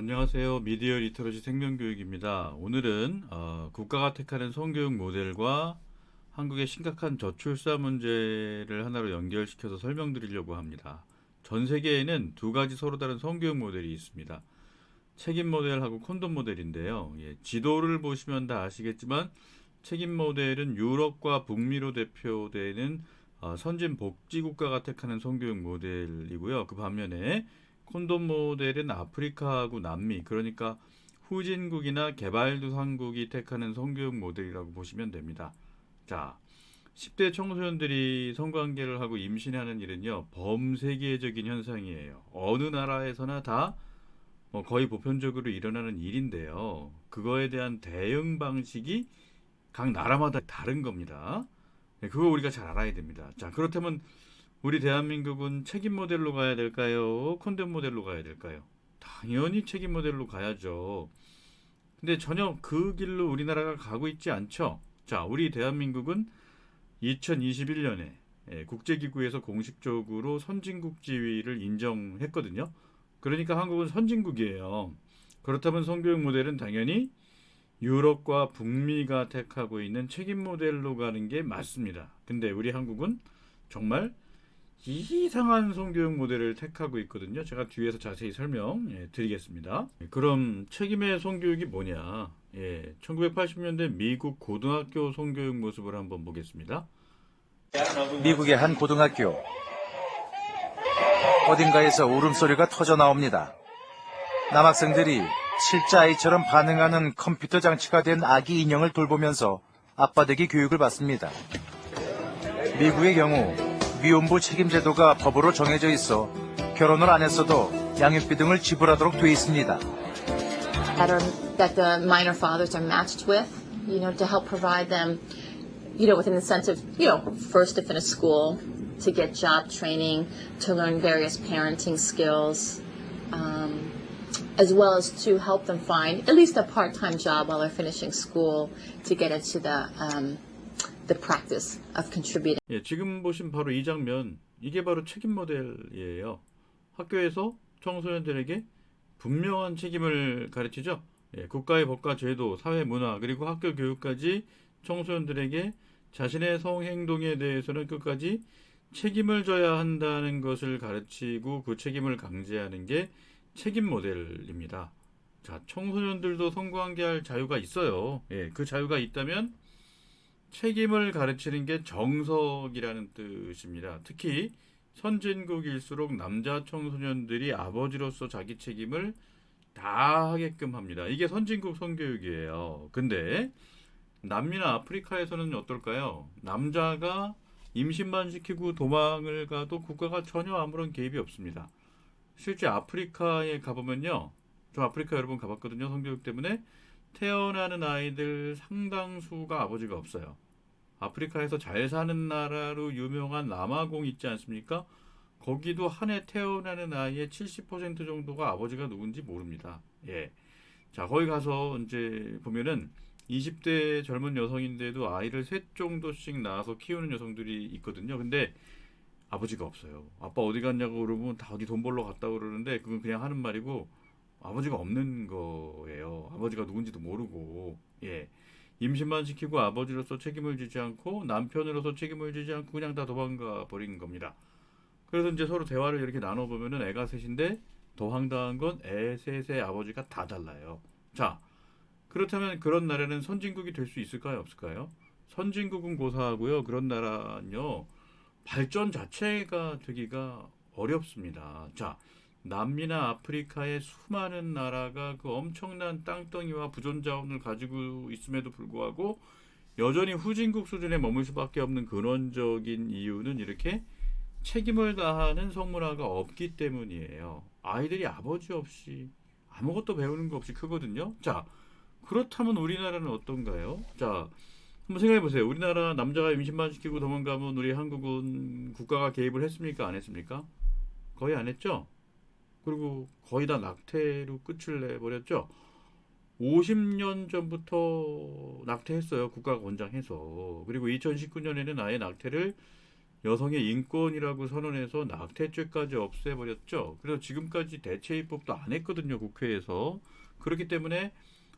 안녕하세요. 미디어 리터러시 생명교육입니다. 오늘은 국가가 택하는 성교육 모델과 한국의 심각한 저출산 문제를 하나로 연결시켜서 설명드리려고 합니다. 전 세계에는 두 가지 서로 다른 성교육 모델이 있습니다. 책임 모델하고 콘돔 모델인데요. 지도를 보시면 다 아시겠지만 책임 모델은 유럽과 북미로 대표되는 선진 복지 국가가 택하는 성교육 모델이고요. 그 반면에 콘돔 모델은 아프리카하고 남미, 그러니까 후진국이나 개발도상국이 택하는 성교육 모델이라고 보시면 됩니다. 자, 10대 청소년들이 성관계를 하고 임신하는 일은요, 범세계적인 현상이에요. 어느 나라에서나 다 거의 보편적으로 일어나는 일인데요. 그거에 대한 대응 방식이 각 나라마다 다른 겁니다. 네, 그거 우리가 잘 알아야 됩니다. 자, 그렇다면 우리 대한민국은 책임 모델로 가야 될까요? 콘덴 모델로 가야 될까요? 당연히 책임 모델로 가야죠. 근데 전혀 그 길로 우리나라가 가고 있지 않죠. 자, 우리 대한민국은 2021년에 국제기구에서 공식적으로 선진국 지위를 인정했거든요. 그러니까 한국은 선진국이에요. 그렇다면 성교육 모델은 당연히 유럽과 북미가 택하고 있는 책임 모델로 가는 게 맞습니다. 근데 우리 한국은 정말 이상한 성교육 모델을 택하고 있거든요. 제가 뒤에서 자세히 드리겠습니다. 그럼 책임의 성교육이 뭐냐? 1980년대 미국 고등학교 성교육 모습을 한번 보겠습니다. 미국의 한 고등학교. 어딘가에서 울음소리가 터져 나옵니다. 남학생들이 실제 아이처럼 반응하는 컴퓨터 장치가 된 아기 인형을 돌보면서 아빠되기 교육을 받습니다. 미국의 경우 위혼부 책임제도가 법으로 정해져 있어 결혼을 안 했어도 양육비 등을 지불하도록 돼 있습니다. That the minor fathers are matched with, to help provide them, with an incentive, first to finish school, to get job training, to learn various parenting skills, as well as to help them find at least a part-time job while they're finishing school to get into the practice of contributing. 지금 보신 바로 이 장면, 이게 바로 책임 모델이에요. 학교에서 청소년들에게 분명한 책임을 가르치죠. 국가의 법과 제도, 사회 문화, 그리고 학교 교육까지 청소년들에게 자신의 성행동에 대해서는 끝까지 책임을 져야 한다는 것을 가르치고 그 책임을 강제하는 게 책임 모델입니다. 자, 청소년들도 성관계할 자유가 있어요. 그 자유가 있다면 책임을 가르치는 게 정석이라는 뜻입니다. 특히 선진국일수록 남자 청소년들이 아버지로서 자기 책임을 다 하게끔 합니다. 이게 선진국 성교육이에요. 근데 남미나 아프리카에서는 어떨까요? 남자가 임신만 시키고 도망을 가도 국가가 전혀 아무런 개입이 없습니다. 실제 아프리카에 가보면요. 저 아프리카 여러 번 가봤거든요. 성교육 때문에. 태어나는 아이들 상당수가 아버지가 없어요. 아프리카에서 잘 사는 나라로 유명한 남아공 있지 않습니까? 거기도 한 해 태어나는 아이의 70% 정도가 아버지가 누군지 모릅니다. 자, 거기 가서 이제 보면은 20대 젊은 여성인데도 아이를 셋 정도씩 낳아서 키우는 여성들이 있거든요. 근데 아버지가 없어요. 아빠 어디 갔냐고 그러면 다 어디 돈 벌러 갔다고 그러는데 그건 그냥 하는 말이고 아버지가 없는 거예요. 아버지가 누군지도 모르고. 임신만 시키고 아버지로서 책임을 지지 않고 남편으로서 책임을 지지 않고 그냥 다 도망가 버린 겁니다. 그래서 이제 서로 대화를 이렇게 나눠보면은 애가 셋인데 더 황당한 건 애 셋의 아버지가 다 달라요. 자, 그렇다면 그런 나라는 선진국이 될 수 있을까요? 없을까요? 선진국은 고사하고요. 그런 나라는요. 발전 자체가 되기가 어렵습니다. 자, 남미나 아프리카의 수많은 나라가 그 엄청난 땅덩이와 부존 자원을 가지고 있음에도 불구하고 여전히 후진국 수준에 머물 수밖에 없는 근원적인 이유는 이렇게 책임을 다하는 성문화가 없기 때문이에요. 아이들이 아버지 없이 아무것도 배우는 거 없이 크거든요. 자, 그렇다면 우리나라는 어떤가요? 자, 한번 생각해 보세요. 우리나라 남자가 임신만 시키고 도망가면 우리 한국은 국가가 개입을 했습니까? 안 했습니까? 거의 안 했죠? 그리고 거의 다 낙태로 끝을 내버렸죠? 50년 전부터 낙태했어요. 국가가 권장해서. 그리고 2019년에는 아예 낙태를 여성의 인권이라고 선언해서 낙태죄까지 없애버렸죠. 그래서 지금까지 대체 입법도 안 했거든요, 국회에서. 그렇기 때문에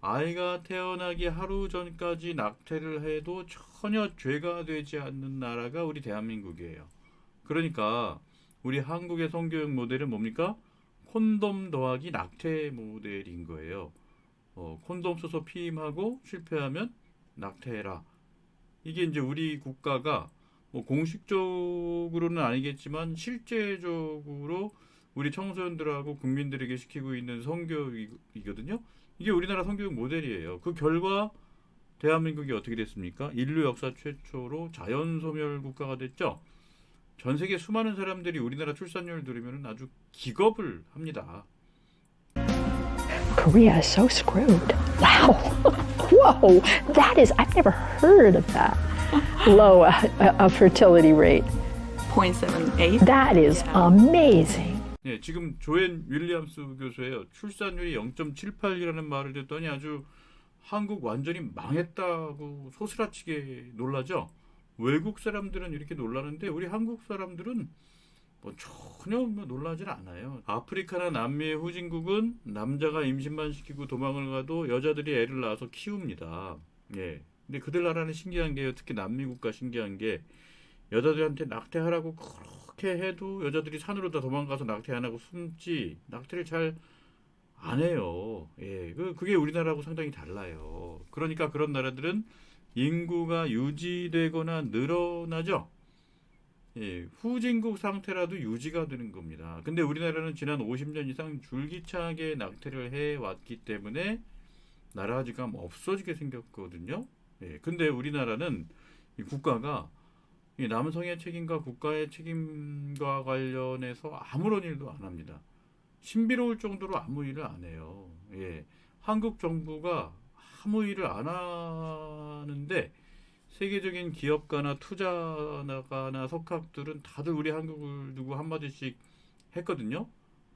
아이가 태어나기 하루 전까지 낙태를 해도 전혀 죄가 되지 않는 나라가 우리 대한민국이에요. 그러니까 우리 한국의 성교육 모델은 뭡니까? 콘돔 더하기 낙태 모델인 거예요. 콘돔 써서 피임하고 실패하면 낙태해라. 이게 이제 우리 국가가 뭐 공식적으로는 아니겠지만 실제적으로 우리 청소년들하고 국민들에게 시키고 있는 성교육이거든요. 이게 우리나라 성교육 모델이에요. 그 결과 대한민국이 어떻게 됐습니까? 인류 역사 최초로 자연소멸 국가가 됐죠. 전 세계 수많은 사람들이 우리나라 출산율을 들으면 아주 기겁을 합니다. Korea is so screwed. Wow. Whoa. That is, I've never heard of that low a fertility rate. 0.78. That is amazing. 네, 지금 조앤 윌리엄스 교수예요. 출산율이 0.78이라는 말을 듣더니 아주 한국 완전히 망했다고 소스라치게 놀라죠. 외국 사람들은 이렇게 놀라는데 우리 한국 사람들은 뭐 전혀 놀라질 않아요. 아프리카나 남미의 후진국은 남자가 임신만 시키고 도망을 가도 여자들이 애를 낳아서 키웁니다. 예. 근데 그들 나라는 신기한 게요. 특히 남미 국가 신기한 게 여자들한테 낙태하라고 그렇게 해도 여자들이 산으로 다 도망가서 낙태 안 하고 숨지 낙태를 잘 안 해요. 예. 그게 우리나라하고 상당히 달라요. 그러니까 그런 나라들은 인구가 유지되거나 늘어나죠. 예, 후진국 상태라도 유지가 되는 겁니다. 근데 우리나라는 지난 50년 이상 줄기차게 낙태를 해왔기 때문에 나라지가 없어지게 생겼거든요. 예, 근데 우리나라는 이 국가가 이 남성의 책임과 국가의 책임과 관련해서 아무런 일도 안 합니다. 신비로울 정도로 아무 일을 안 해요. 예, 한국 정부가 아무 일을 안 하는데 세계적인 기업가나 투자가나 석학들은 다들 우리 한국을 두고 한마디씩 했거든요.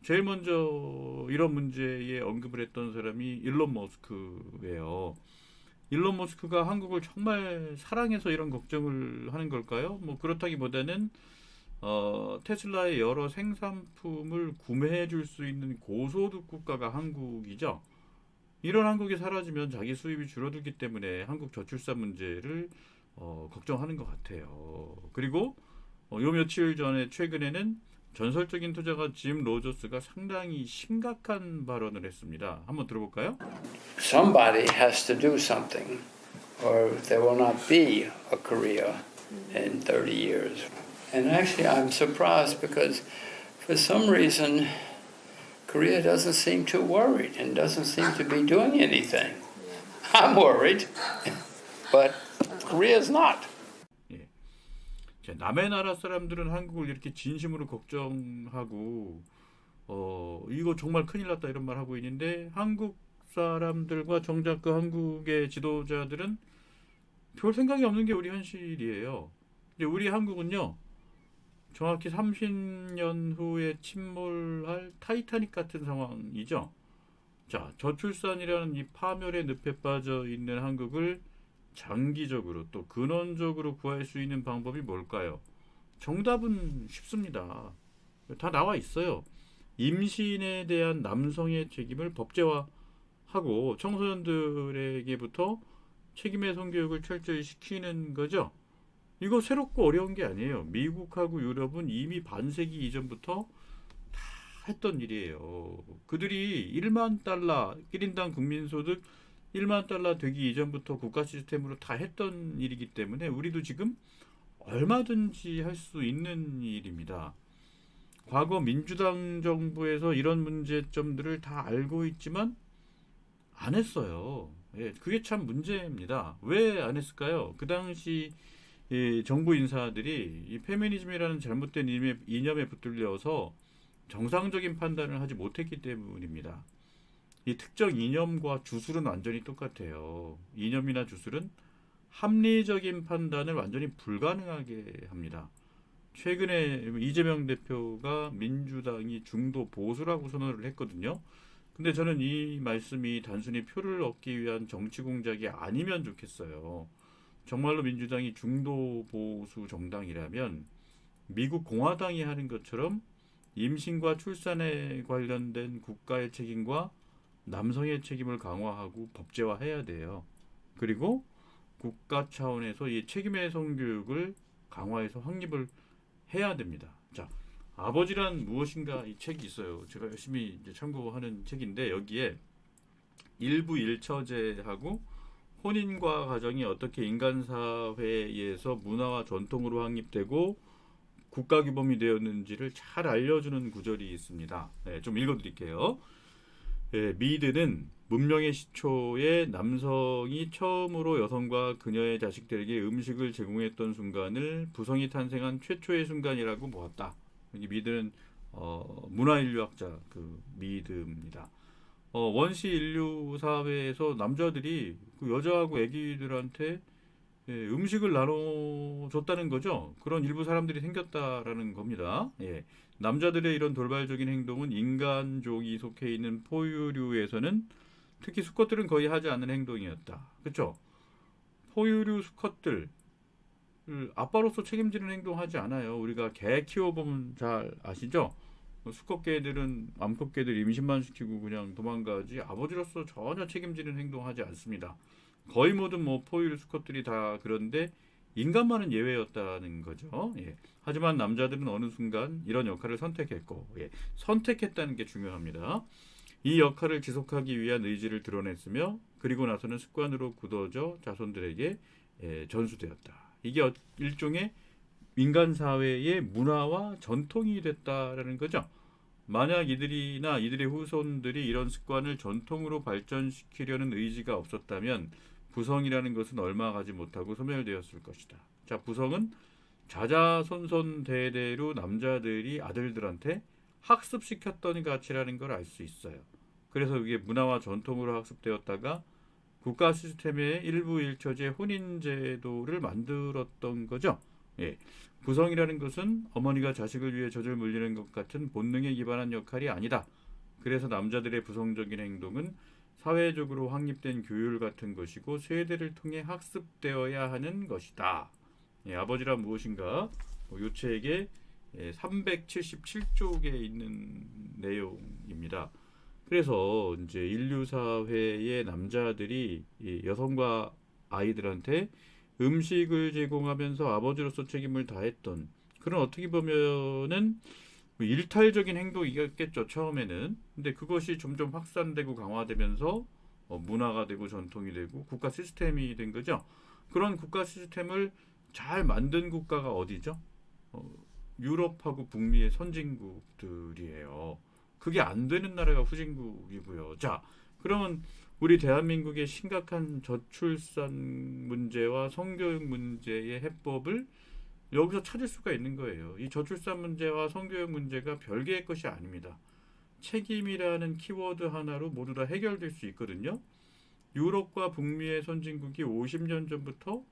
제일 먼저 이런 문제에 언급을 했던 사람이 일론 머스크예요. 일론 머스크가 한국을 정말 사랑해서 이런 걱정을 하는 걸까요? 뭐 그렇다기보다는 테슬라의 여러 생산품을 구매해 줄 수 있는 고소득 국가가 한국이죠. 이런 한국이 사라지면 자기 수입이 줄어들기 때문에 한국 저출산 문제를 걱정하는 것 같아요. 그리고 요 며칠 전에 최근에는 전설적인 투자가 짐 로저스가 상당히 심각한 발언을 했습니다. 한번 들어볼까요? Somebody has to do something, or there will not be a Korea in 30 years. And actually, I'm surprised because for some reason, Korea doesn't seem too worried and doesn't seem to be doing anything. I'm worried, but Korea's not. 예. 자, 남의 나라 사람들은 한국을 이렇게 진심으로 걱정하고 이거 정말 큰일 났다 이런 말 하고 있는데 한국 사람들과 정작 그 한국의 지도자들은 별 생각이 없는 게 우리 현실이에요. 이제 우리 한국은요. 정확히 30년 후에 침몰할 타이타닉 같은 상황이죠. 자, 저출산이라는 이 파멸의 늪에 빠져 있는 한국을 장기적으로 또 근원적으로 구할 수 있는 방법이 뭘까요? 정답은 쉽습니다. 다 나와 있어요. 임신에 대한 남성의 책임을 법제화하고 청소년들에게부터 책임의 성교육을 철저히 시키는 거죠. 이거 새롭고 어려운 게 아니에요. 미국하고 유럽은 이미 반세기 이전부터 다 했던 일이에요. 그들이 1만 달러, 1인당 국민소득 1만 달러 되기 이전부터 국가 시스템으로 다 했던 일이기 때문에 우리도 지금 얼마든지 할 수 있는 일입니다. 과거 민주당 정부에서 이런 문제점들을 다 알고 있지만 안 했어요. 예, 그게 참 문제입니다. 왜 안 했을까요? 그 당시 정부 인사들이 이 페미니즘이라는 잘못된 이념에 붙들려서 정상적인 판단을 하지 못했기 때문입니다. 이 특정 이념과 주술은 완전히 똑같아요. 이념이나 주술은 합리적인 판단을 완전히 불가능하게 합니다. 최근에 이재명 대표가 민주당이 중도 보수라고 선언을 했거든요. 근데 저는 이 말씀이 단순히 표를 얻기 위한 정치 공작이 아니면 좋겠어요. 정말로 민주당이 중도 보수 정당이라면 미국 공화당이 하는 것처럼 임신과 출산에 관련된 국가의 책임과 남성의 책임을 강화하고 법제화해야 돼요. 그리고 국가 차원에서 이 책임의 성교육을 강화해서 확립을 해야 됩니다. 자, 아버지란 무엇인가 이 책이 있어요. 제가 열심히 이제 참고하는 책인데 여기에 일부 일처제하고 혼인과 가정이 어떻게 인간 사회에서 문화와 전통으로 확립되고 국가 규범이 되었는지를 잘 알려주는 구절이 있습니다. 네, 좀 읽어드릴게요. 네, 미드는 문명의 시초에 남성이 처음으로 여성과 그녀의 자식들에게 음식을 제공했던 순간을 부성이 탄생한 최초의 순간이라고 보았다. 여기 미드는 문화인류학자 그 미드입니다. 원시 인류 사회에서 남자들이 그 여자하고 아기들한테 음식을 나눠줬다는 거죠. 그런 일부 사람들이 생겼다라는 겁니다. 예. 남자들의 이런 돌발적인 행동은 인간족이 속해 있는 포유류에서는 특히 수컷들은 거의 하지 않는 행동이었다. 그렇죠? 포유류 수컷들 아빠로서 책임지는 행동하지 않아요. 우리가 개 키워보면 잘 아시죠? 수컷개들은 암컷개들 임신만 시키고 그냥 도망가지 아버지로서 전혀 책임지는 행동하지 않습니다. 거의 모든 포유류 수컷들이 다 그런데 인간만은 예외였다는 거죠. 예. 하지만 남자들은 어느 순간 이런 역할을 선택했고 선택했다는 게 중요합니다. 이 역할을 지속하기 위한 의지를 드러냈으며 그리고 나서는 습관으로 굳어져 자손들에게 전수되었다. 이게 일종의 인간 사회의 문화와 전통이 됐다라는 거죠. 만약 이들이나 이들의 후손들이 이런 습관을 전통으로 발전시키려는 의지가 없었다면 부성이라는 것은 얼마 가지 못하고 소멸되었을 것이다. 자, 부성은 자자손손 대대로 남자들이 아들들한테 학습시켰던 가치라는 걸 알 수 있어요. 그래서 이게 문화와 전통으로 학습되었다가 국가 시스템의 일부 일처제 혼인제도를 만들었던 거죠. 예. 부성이라는 것은 어머니가 자식을 위해 젖을 물리는 것 같은 본능에 기반한 역할이 아니다. 그래서 남자들의 부성적인 행동은 사회적으로 확립된 교율 같은 것이고 세대를 통해 학습되어야 하는 것이다. 예, 아버지란 무엇인가? 이 책에 377쪽에 있는 내용입니다. 그래서 이제 인류 사회의 남자들이 여성과 아이들한테 음식을 제공하면서 아버지로서 책임을 다했던 그런 어떻게 보면은 일탈적인 행동이었겠죠, 처음에는. 근데 그것이 점점 확산되고 강화되면서 문화가 되고 전통이 되고 국가 시스템이 된 거죠. 그런 국가 시스템을 잘 만든 국가가 어디죠? 유럽하고 북미의 선진국들이에요. 그게 안 되는 나라가 후진국이고요. 자, 그러면 우리 대한민국의 심각한 저출산 문제와 성교육 문제의 해법을 여기서 찾을 수가 있는 거예요. 이 저출산 문제와 성교육 문제가 별개의 것이 아닙니다. 책임이라는 키워드 하나로 모두 다 해결될 수 있거든요. 유럽과 북미의 선진국이 50년 전부터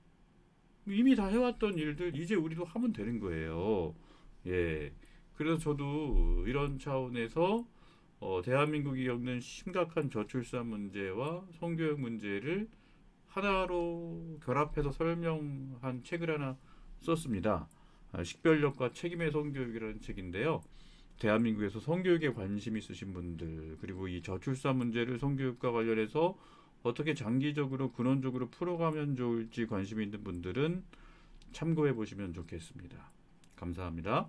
이미 다 해왔던 일들 이제 우리도 하면 되는 거예요. 예. 그래서 저도 이런 차원에서 대한민국이 겪는 심각한 저출산 문제와 성교육 문제를 하나로 결합해서 설명한 책을 하나 썼습니다. 식별력과 책임의 성교육이라는 책인데요. 대한민국에서 성교육에 관심 있으신 분들 그리고 이 저출산 문제를 성교육과 관련해서 어떻게 장기적으로 근원적으로 풀어가면 좋을지 관심 있는 분들은 참고해 보시면 좋겠습니다. 감사합니다.